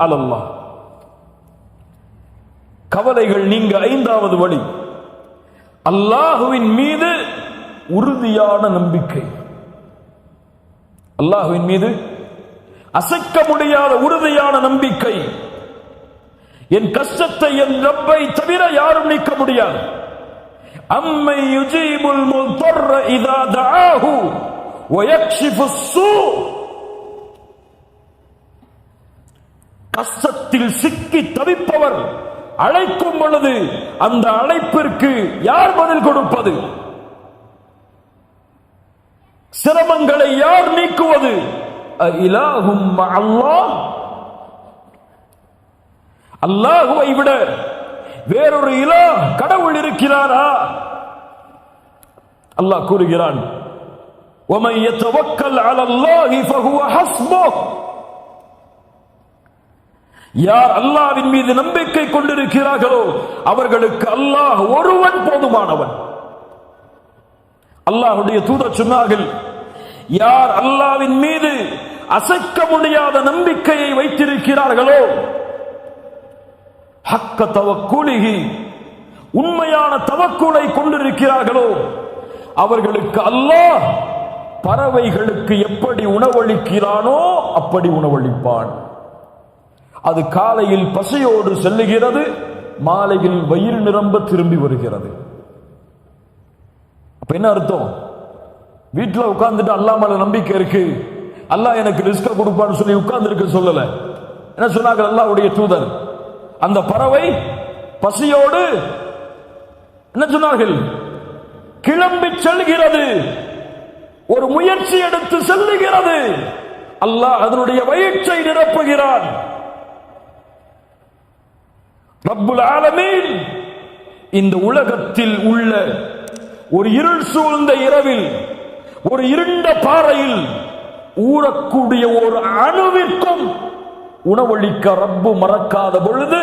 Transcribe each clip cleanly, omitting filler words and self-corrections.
அலல்லாஹ். கவலைகள் நீங்க ஐந்தாவது வழி அல்லாஹுவின் மீது உறுதியான நம்பிக்கை. அல்லாஹுவின் மீது அசைக்க முடியாத உறுதியான நம்பிக்கை. என் கஷ்டத்தை என் ரப்பை தவிர யாரும் நீக்க முடியாது. அம்மை யுஜீபுல் முல்தர்ர இதா தஆஹு வ யக்ஷிஃபுஸ் ஸூ. கஷ்டத்தில் சிக்கி தவிப்பவர் அழைக்கும் பொழுது அந்த அழைப்பிற்கு யார் பதில் கொடுப்பது? சிரமங்களை யார் நீக்குவது? இலாஹும் மஅல்லாஹ். அல்லாஹுவை விட வேறொரு இலாஹ் கடவுள் இருக்கிறாரா? அல்லாஹ் கூறுகிறான், وَمَن يَتَوَكَّلْ عَلَى اللَّهِ فَهُوَ حَسْبُهُ. யார் அல்லாஹ்வின் மீது நம்பிக்கை கொண்டிருக்கிறார்களோ அவர்களுக்கு அல்லாஹ் ஒருவன் போதுமானவன். அல்லாஹ்வுடைய தூதர் சொன்னார்கள், யார் அல்லாஹ்வின் மீது அசைக்க முடியாத நம்பிக்கையை வைத்திருக்கிறார்களோ, ஹக்க தவக்குலிஹி, உண்மையான தவக்குலை கொண்டிருக்கிறார்களோ, அவர்களுக்கு அல்லாஹ் பறவைகளுக்கு எப்படி உணவளிக்கிறானோ அப்படி உணவளிப்பான். அது காலையில் பசியோடு செல்லுகிறது, மாலையில் வயிறு நிரம்ப திரும்பி வருகிறது. அப்ப என்ன அர்த்தம்? வீட்டுல உட்கார்ந்துட்டு அல்லாஹ் மேல நம்பிக்கை இருக்கு, அல்லாஹ் எனக்கு ரிஸ்க கொடுப்பான்னு சொல்லி உட்கார்ந்து இருக்க சொல்லல. என்ன சொன்னாங்க அல்லாஹ்வுடைய தூதர்? அந்த பறவை பசியோடு என்ன சொன்னார்கள்? கிளம்பி செல்கிறது, ஒரு முயற்சி எடுத்து செல்லுகிறது. அல்லாஹ் அதனுடைய வயிற்றை நிரப்புகிறான். ரப்புல் ஆலமீன் இந்த உலகத்தில் உள்ள ஒரு இருள் சூழ்ந்த இரவில், ஒரு இருண்ட பாறையில் ஊறக்கூடிய ஒரு அணுவிற்கும் உணவளிக்க ரப்பு மறக்காத பொழுது,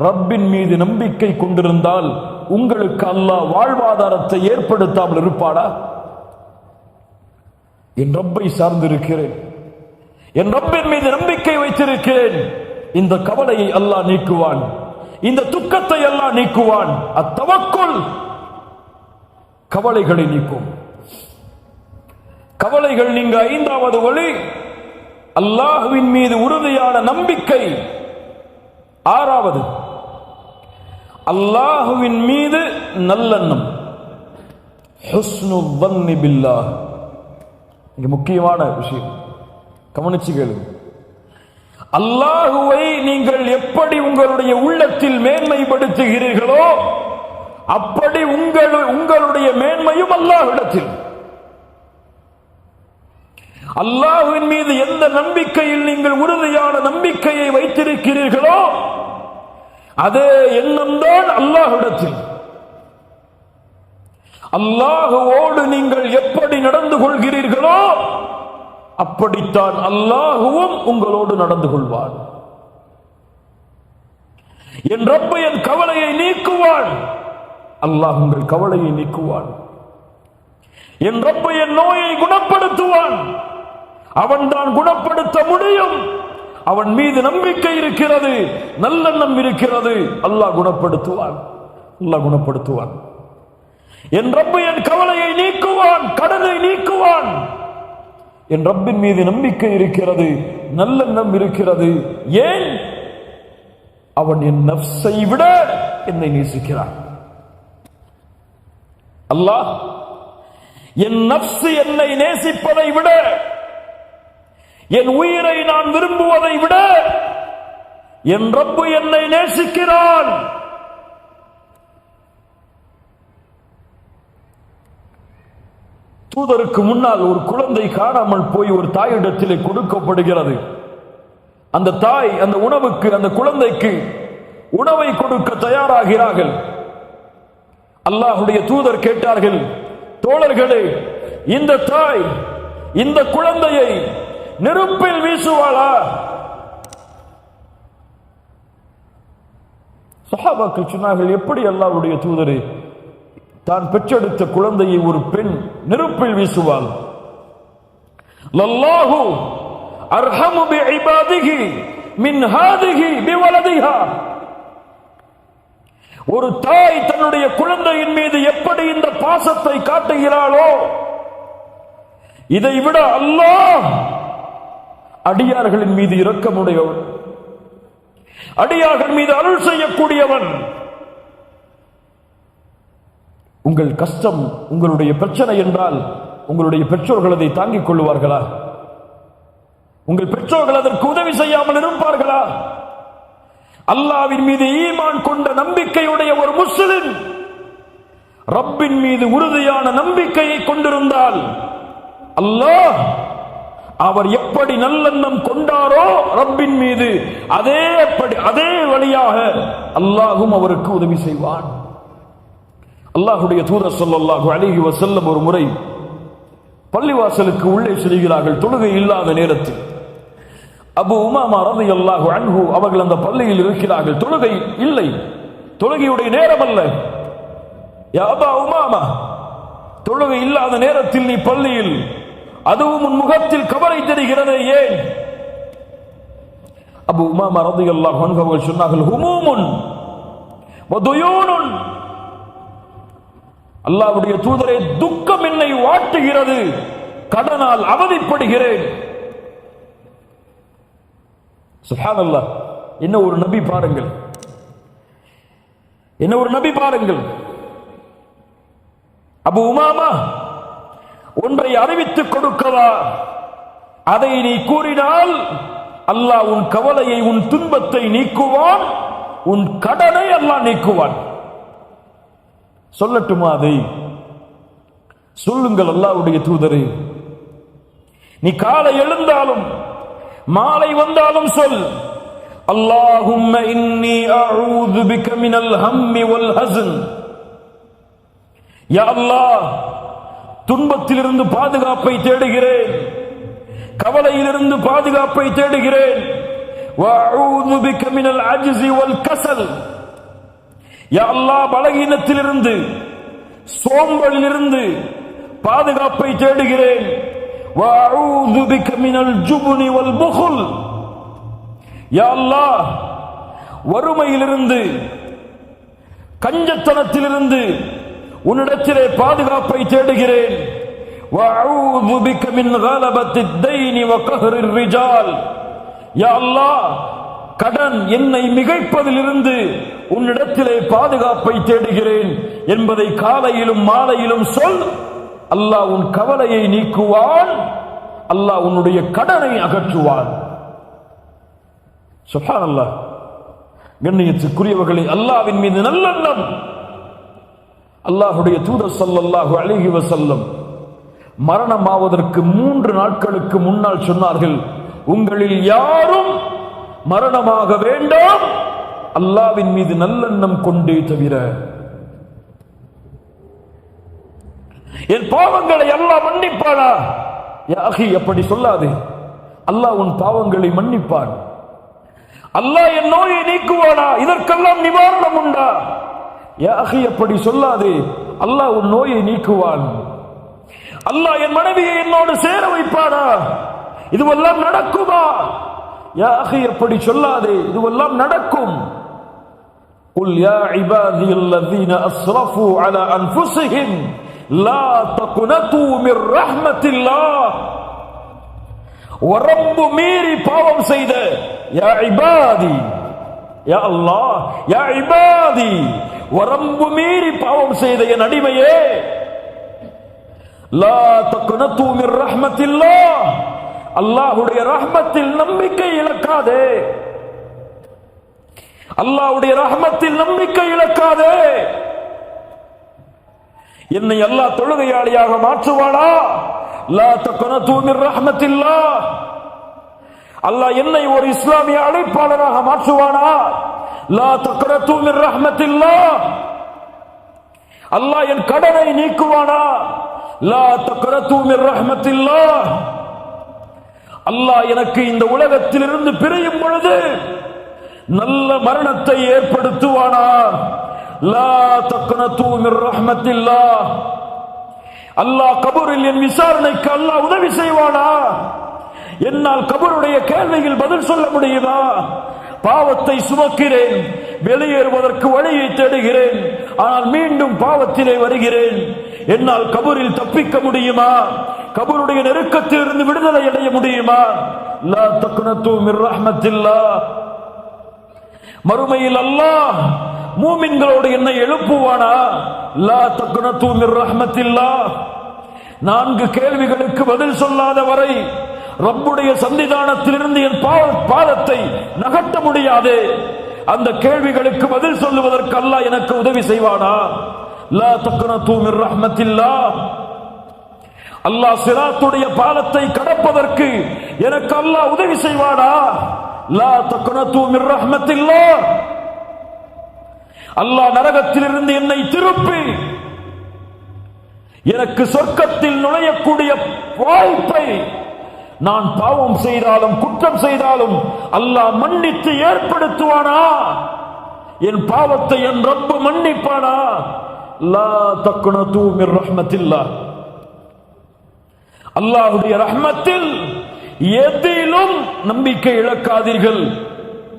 ரப்பின் மீது நம்பிக்கை கொண்டிருந்தால் உங்களுக்கு அல்லாஹ் வாழ்வாதாரத்தை ஏற்படுத்தாமல் இருப்பாடா? என் ரப்பை சார்ந்திருக்கிறேன், என் ரப்பின் மீது நம்பிக்கை வைத்திருக்கிறேன். இந்த கவலையை அல்லாஹ் நீக்குவான், இந்த துக்கத்தை அல்லாஹ் நீக்குவான். அத்தவக்குல் கவலைகளை நீக்கும். கவலைகள் நீங்க ஐந்தாவது வழி அல்லாஹ்வின் மீது உறுதியான நம்பிக்கை. ஆறாவது அல்லாஹ்வின் மீது நல்லெண்ணம், ஹுஸ்னு வன்னி பில்லாஹ். இங்க முக்கியமான விஷயம், கவனிச்சு கேளுங்க. அல்லாஹுவை நீங்கள் எப்படி உங்களுடைய உள்ளத்தில் மேன்மைப்படுத்துகிறீர்களோ அப்படி உங்களுடைய மேன்மையும் அல்லாஹ்விடத்தில். அல்லாஹ்வின் மீது எந்த நம்பிக்கையில் நீங்கள் உறுதியான நம்பிக்கையை வைத்திருக்கிறீர்களோ அதே எண்ணம் தான் அல்லாஹ்விடத்தில். அல்லாஹுவோடு நீங்கள் எப்படி நடந்து கொள்கிறீர்களோ அப்படித்தான் அல்லாஹுவும் உங்களோடு நடந்து கொள்வான். என் ரப்பு என் கவலையை நீக்குவான், அல்லாஹ் உங்கள் கவலையை நீக்குவான். என் ரப்பு என் நோயை குணப்படுத்துவான், அவன் தான் குணப்படுத்த முடியும். அவன் மீது நம்பிக்கை இருக்கிறது, நல்லெண்ணம் இருக்கிறது, அல்லாஹ் குணப்படுத்துவான், அல்லாஹ் குணப்படுத்துவான். என் ரப்பு என் கவலையை நீக்குவான், கடனை நீக்குவான். என் ரப்பின் மீது நம்பிக்கை இருக்கிறது, நல்லெண்ணம் இருக்கிறது. ஏன்? அவன் என் நஃப்ஸை விட என்னை நேசிக்கிறான். அல்லாஹ் என் நஃப்ஸ் என்னை நேசிப்பதை விட, என் உயிரை நான் விரும்புவதை விட என் ரப்பு என்னை நேசிக்கிறான். தூதருக்கு முன்னால் ஒரு குழந்தை காணாமல் போய் ஒரு தாயிடத்திலே கொடுக்கப்படுகிறது. அந்த தாய் அந்த உணவுக்கு, அந்த குழந்தைக்கு உணவை கொடுக்க தயாராகிறார்கள். அல்லாஹ்வுடைய தூதர் கேட்டார்கள், தோழர்களே, இந்த தாய் இந்த குழந்தையை நெருப்பில் வீசுவாளா? சஹாபாக்கள் சொன்னார்கள், எப்படி அல்லாஹ்வுடைய தூதரே, தான் பெற்றெடுத்த குழந்தையை ஒரு பெண் நெருப்பில் வீசுவாள்? லல்லாஹு அர்ஹமு பிஇபாதிஹி மின் ஹாதிஹி பிவலதிஹா. ஒரு தாய் தன்னுடைய குழந்தையின் மீது எப்படி இந்த பாசத்தை காட்டுகிறாளோ, இதை விட அல்லாஹ் அடியார்களின் மீது இரக்கமுடையவன், அடியார்கள் மீது அருள் செய்யக்கூடியவன். உங்கள் கஷ்டம், உங்களுடைய பிரச்சனை என்றால் உங்களுடைய பெற்றோர்கள் அதை தாங்கிக் கொள்வார்களா? உங்கள் பெற்றோர்கள் அதற்கு உதவி செய்யாமல் இருப்பார்களா? அல்லாஹ்வின் மீது ஈமான் கொண்ட நம்பிக்கையுடைய ஒரு முஸ்லிம் ரப்பின் மீது உறுதியான நம்பிக்கையை கொண்டிருந்தால் அல்லாஹ் அவர் எப்படி நல்லெண்ணம் கொண்டாரோ ரப்பின் மீது அதே வழியாக அல்லாஹ்வும் அவருக்கு உதவி செய்வான். அல்லாஹ்வுடைய தூதர் ஸல்லல்லாஹு அலைஹி வஸல்லம் ஒரு முறை பள்ளிவாசலுக்கு உள்ளே செல்கிறார்கள். தொழுகை இல்லாத நேரத்தில் அபு உமாமா ரலியல்லாஹு அன்ஹு அவர்கள் அந்த பள்ளியில் இருக்கிறார்கள். தொழுகை இல்லை, தொழுகையுடைய நேரம் அல்ல. யா அபா உமாமா, தொழுகை இல்லாத நேரத்தில் நீ பள்ளியில், அதுவும் உன் முகத்தில் கவலை தெரிகிறது, ஏன்? அபு உமாமா ரலியல்லாஹு அன்ஹு அவர்கள் சொன்னார்கள், ஹுமூமுன் வதுயூனுன். அல்லாஹ்வுடைய தூதரே, துக்கம் என்னை வாட்டுகிறது, கடனால் அவதிப்படுகிறேன். சுப்ஹானல்லாஹ், என்ன ஒரு நபி பாருங்கள், என்ன ஒரு நபி பாருங்கள். அபு உமாமா, ஒன்றை அறிவித்துக் கொடுக்கவா? அதை நீ கூறினால் அல்லாஹ் உன் கவலையை, உன் துன்பத்தை நீக்குவான், உன் கடனை அல்லாஹ் நீக்குவான். சொல்லட்டுமா அதை? சொல்லுங்கள் அல்லாஹ்வுடைய தூதரே. நீ காலை எழுந்தாலும் மாலை வந்தாலும் சொல், அல்லாஹும்ம இன்னி அஊது பிக மினல் ஹம்மி வல் ஹஸன். யா அல்லாஹ், துன்பத்திலிருந்து பாதுகாப்பை தேடுகிறேன், கவலையிலிருந்து பாதுகாப்பை தேடுகிறேன். வஅஊது பிக மினல் அஜ்ஸி வல் கஸல். யா அல்லாஹ், பலகீனத்திலிருந்து, சோம்பலிலிருந்து பாதுகாப்பை தேடுகிறேன். வஅஊது பிக மினல் ஜுப்னி வல் புக்ல். யா அல்லாஹ், வறுமையிலிருந்து, கஞ்சத்தனத்திலிருந்து உன்னிடத்திலே பாதுகாப்பை தேடுகிறேன். வஅஊது பிக மின் கலபத்தித் தைனி வ கஹ்ரிர் ரிஜால். யா அல்லாஹ், கடன் என்னை மிகைப்பதிலிருந்து உன்னிடத்திலே பாதுகாப்பை தேடுகிறேன் என்பதை காலையிலும் மாலையிலும் சொல். அல்லாஹ் உன் கவலையை நீக்குவான், அல்லாஹ் உன்னுடைய கடனை அகற்றுவான். சுப்ஹானல்லாஹ். கண்ணியத்துக்குரியவர்களே, அல்லாஹ்வின் மீது நல்லெண்ணம். அல்லாஹ்வுடைய தூதர் ஸல்லல்லாஹு அலைஹி வஸல்லம் மரணமாவதற்கு 3 நாட்களுக்கு முன்னால் சொன்னார்கள், உங்களில் யாரும் மரணமாக வேண்டாம் அல்லாஹ்வின் மீது நல்லெண்ணம் கொண்டே தவிர. என் பாவங்களை அல்லாஹ் மன்னிப்பானா? யா அஹி, அப்படி சொல்லாதே. அல்லாஹ் உன் பாவங்களை மன்னிப்பான். அல்லாஹ் என் நோயை நீக்குவானா? இதற்கெல்லாம் நிவாரணம் உண்டா? யா அஹி, அப்படி சொல்லாதே. அல்லாஹ் உன் நோயை நீக்குவான். அல்லாஹ் என் மனைவியை என்னோடு சேர வைப்பானா? இதுவெல்லாம் நடக்குமா? யா அஹி, அப்படி சொல்லாதே. இதுவெல்லாம் நடக்கும். குல் யா இபாதியல்லதீன அஸ்ரஃபு அலா அன்ஃபுஸிஹிம் லா தக்னது மிர் ரஹ்மத்தில்லாஹ். வரம்பு மீறி பாவம் செய்த, யா இபாதி, யா அல்லாஹ், யா இபாதி, வரம்பு மீறி பாவம் செய்த என் அடிமையே, லா தக்னது மிர் ரஹ்மத்தில்லாஹ், அல்லாஹ்வுடைய ரஹ்மத்தில் நம்பிக்கை இழக்காதே. அல்லாஹ்வுடைய ரஹ்மத்தில் நம்பிக்கை இழக்காதே. என்னை அல்லாஹ் தொழுகையாளியாக மாற்றுவானா? லா தக்னது மிர் ரஹ்மத்தில்லாஹ். அல்லாஹ் என்னை ஒரு இஸ்லாமிய அழைப்பாளராக மாற்றுவானா? லா தக்னது மிர் ரஹ்மத்தில்லாஹ். அல்லாஹ் என் கடனை நீக்குவானா? லா தக்னது மிர் ரஹ்மத்தில்லாஹ். அல்லாஹ் எனக்கு இந்த உலகத்திலிருந்து பிரியும் பொழுது நல்ல மரணத்தை ஏற்படுத்துவானா? லா தக்னது மிர் ரஹ்மத்தில்லாஹ். அல்லாஹ் கபூரில் என் விசாரணைக்கு அல்லாஹ் உதவி செய்வானா? என்னால் கபருடைய கேள்வியில் பதில் சொல்ல முடியுமா? பாவத்தை சுமக்கிறேன், வெளியேறுவதற்கு வழியை தேடுகிறேன், ஆனால் மீண்டும் பாவத்திலே வருகிறேன். என்னால் கபரில் தப்பிக்க முடியுமா? கபருடைய நெருக்கத்தில் இருந்து விடுதலை அடைய முடியுமா? லா தக்னது மிர் ரஹ்மத்தில்லாஹ். மறுமையில் அல்லாஹ் மூமின்களோடு என்னை எழுப்புவானா? லா தக்னது மிர் ரஹ்மத்தில்லாஹ். 4 கேள்விகளுக்கு பதில் சொல்லாத வரை ரப்புடைய சன்னிதானத்திலிருந்து என் பாதத்தை நகட்ட முடியாது. அந்த கேள்விகளுக்கு பதில் சொல்லுவதற்கு அல்லாஹ் எனக்கு உதவி செய்வானா? லா தக்னது மிர் ரஹ்மத்தில்லாஹ். அல்லாஹ் சிராத்துடைய பாலத்தை கடப்பதற்கு எனக்கு அல்லாஹ் உதவி செய்வானா? லா தக்னது மிர் ரஹ்மத்தில்லாஹ். அல்லாஹ் நரகத்திலிருந்து என்னை திருப்பி எனக்கு சொர்க்கத்தில் நுழையக்கூடிய வாய்ப்பை நான் பாவம் செய்தாலும் குற்றம் செய்தாலும் அல்லாஹ் மன்னித்து ஏற்படுத்துவானா? என் பாவத்தை என் ரப்பு மன்னிப்பானா? லா தக்னது மிர் ரஹ்மத்தில்லாஹ். அல்லாஹ்வுடைய ரஹ்மத்தில் எதிலும் நம்பிக்கை இழக்காதீர்கள்.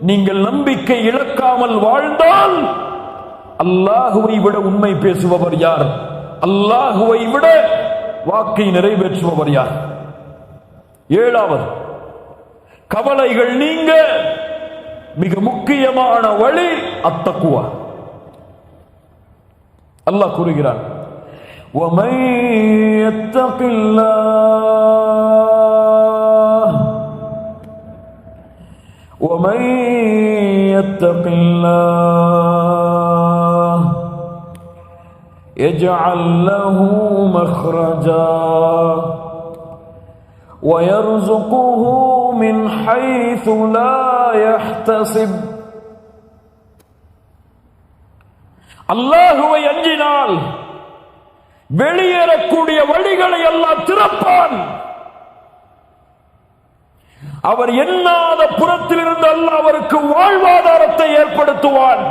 நீங்கள் நம்பிக்கை இழக்காமல் வாழ்ந்தால் அல்லாஹ்வை விட உண்மை பேசுபவர் யார்? அல்லாஹ்வை விட வாக்கை நிறைவேற்றுபவர் யார்? 7வது, கவலைகள் நீங்க மிக முக்கியமான வழி அத்தக்குவா. அல்லாஹ் கூறுகிறான், وَمَن يَتَّقِ اللَّهَ يَجْعَل لَّهُ مَخْرَجًا وَيَرْزُقْهُ مِنْ حَيْثُ لَا يَحْتَسِبُ. அல்லாஹ்வை அஞ்சினால் வெளியேறக்கூடிய வழிகளை அல்லாஹ் திறப்பான். அவர் எண்ணாத புறத்திலிருந்து அல்லாஹ் அவருக்கு வாழ்வாதாரத்தை ஏற்படுத்துவான்.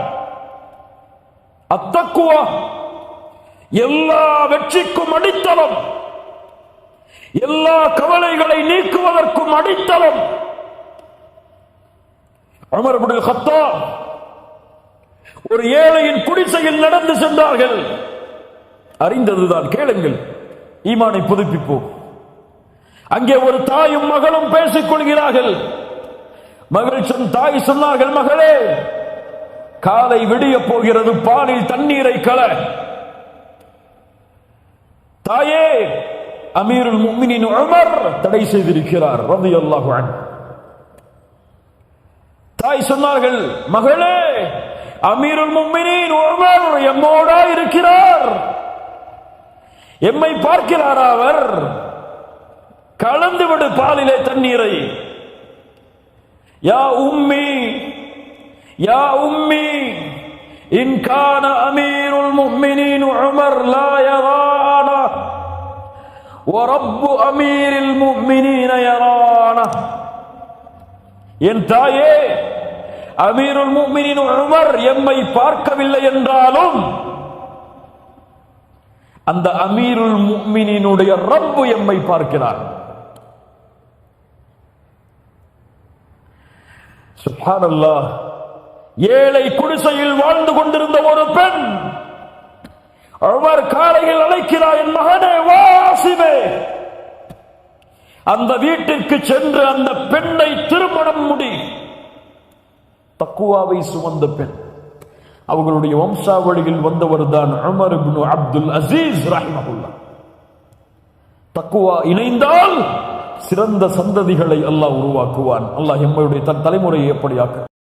அத்தக்குவா எல்லா வெற்றிக்கும் அடித்தளம், எல்லா கவலைகளை நீக்குவதற்கும் அடித்தளம். உமர் இப்னு கத்தாப் ஒரு ஏழையின் குடிசையில் நடந்து சென்றார்கள். அறிந்ததுதான், கேளுங்கள், ஈமானை புதுப்பிப்போம். அங்கே ஒரு தாயும் மகளும் பேசிக் கொள்கிறார்கள். தாய் சொன்னார்கள், மகளே, காலை விடிய போகிறது, பாலில் தண்ணீரை கல. தாயே, அமீருல் முஃமினீன் உமர் தடை செய்திருக்கிறார் ரலியல்லாஹு அன்ஹு. தாய் சொன்னார்கள், மகளே, அமீருல் முஃமினீன் உமர் எம்மோடா இருக்கிறார், எம்மை பார்க்கிறார், அவர் கலந்துவிடு பாலிலே தண்ணீரை. யா உம்மி, யா உம்மி, இன் கான அமீருல் முஃமினீன் உமர் லா யரானா வரப்பு அமீரில் முஃமினீன யரானா. என் தாயே, அமீருல் முஃமினீன் உமர் எம்மை பார்க்கவில்லை என்றாலும் அந்த அமீருல் முஃமினீனுடைய ரப்பு எம்மை பார்க்கிறார். சுப்ஹானல்லாஹ். ஏழை குடிசையில் வாழ்ந்து கொண்டிருந்த ஒரு பெண் உமர் காலையில் அழைக்கிறார், என் மகனே வாசிவே. அந்த வீட்டிற்கு சென்று அந்த பெண்ணை திருமணம் முடி. தக்குவாவை சுமந்த பெண், அவர்களுடைய வம்சாவளியில் வந்தவர் தான் உமர் இப்னு அப்துல் அசீஸ் ரஹிமஹுல்லாஹ். தக்குவா இணைந்தால் சிறந்த சந்ததிகளை அல்லாஹ் உருவாக்குவான். அல்லாஹ் எம்முடைய தலைமுறையை எப்படியாக்க